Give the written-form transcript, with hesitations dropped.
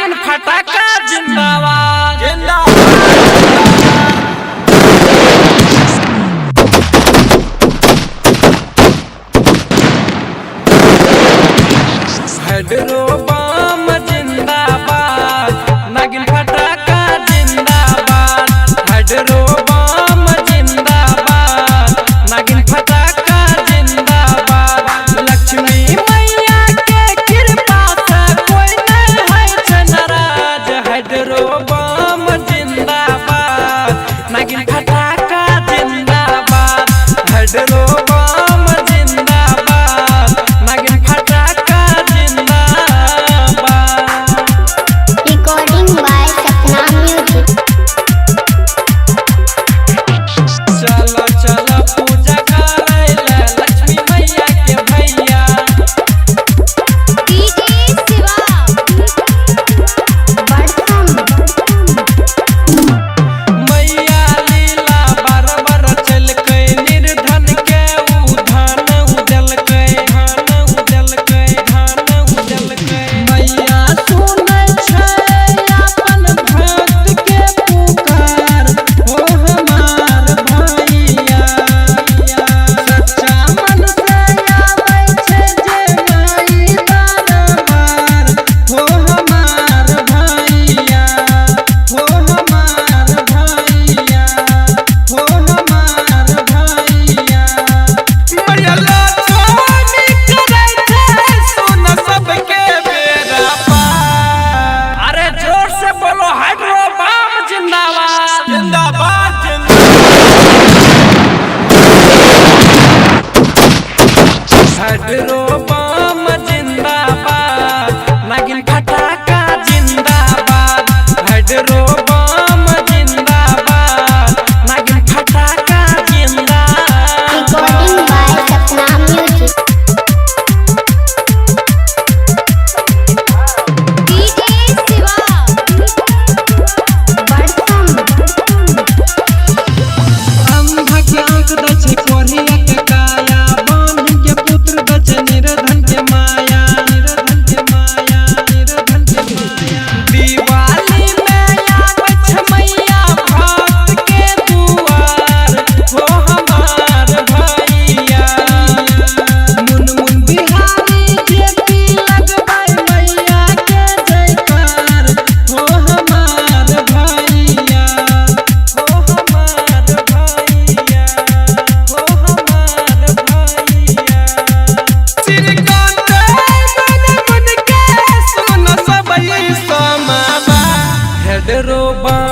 नागिन फटाका जिंदाबाद जिंदाबाद। हेड्रो बम जिंदाबाद, नागिन फटाका जिंदाबाद। हेड्रो बम जिंदाबाद, नागिन फटाका जिंदाबाद। लक्ष्मी मैया के कृपा से कोई नहीं है नाराज। हेड्रो बम जिंदाबाद, नागिन फटाका जिंदाबाद। हेड्रो बम जिंदाबाद, नागिन फटाका Recording by Sapna Music. चलो चलो पूजा करेला लक्ष्मी मैया के भैया। DJ Siva. Badham. मैया लीला बार बार चल के निर्धन के उधान उजल के धान उजल के धान उजल के। मैया सुनै छै अपन भक्त के पुकार, हो हमार भैया। सच्चा मन से आबै छै जे माई दरबार, हो हमार भैया। हो हमार भैया, हो हमार भैया। मैया लक्ष्मी करै छै सुन सबके बेरा पार। अरे जोर से बोलो हेड्रो बम जिंदाबाद जिंदाबाद जिंदाबाद। हेड्रो बम जिंदाबाद, नागिन फटाका जिंदाबाद। हेड्रो बम जिंदाबाद, नागिन फटाका जिंदाबाद। Recording by Sapna Music. DJ Siva. Badham. अंधा के आंख दै छै कोरिया के काया, बांध के पुत्र दै छै निर्धन के माया। निर्धन के माया, निर्धन के माया। दिवाली में आबै छै मैया भक्त के दुआर, हो हमार भैया। मुनमुन बिहारी जेपी लगबै मैया के जयकार, हो हमार भैया। हो हमार भैया, हो हमार भैया। श्रीकांत मन मन के सुन सब समावा। हेड्रो बम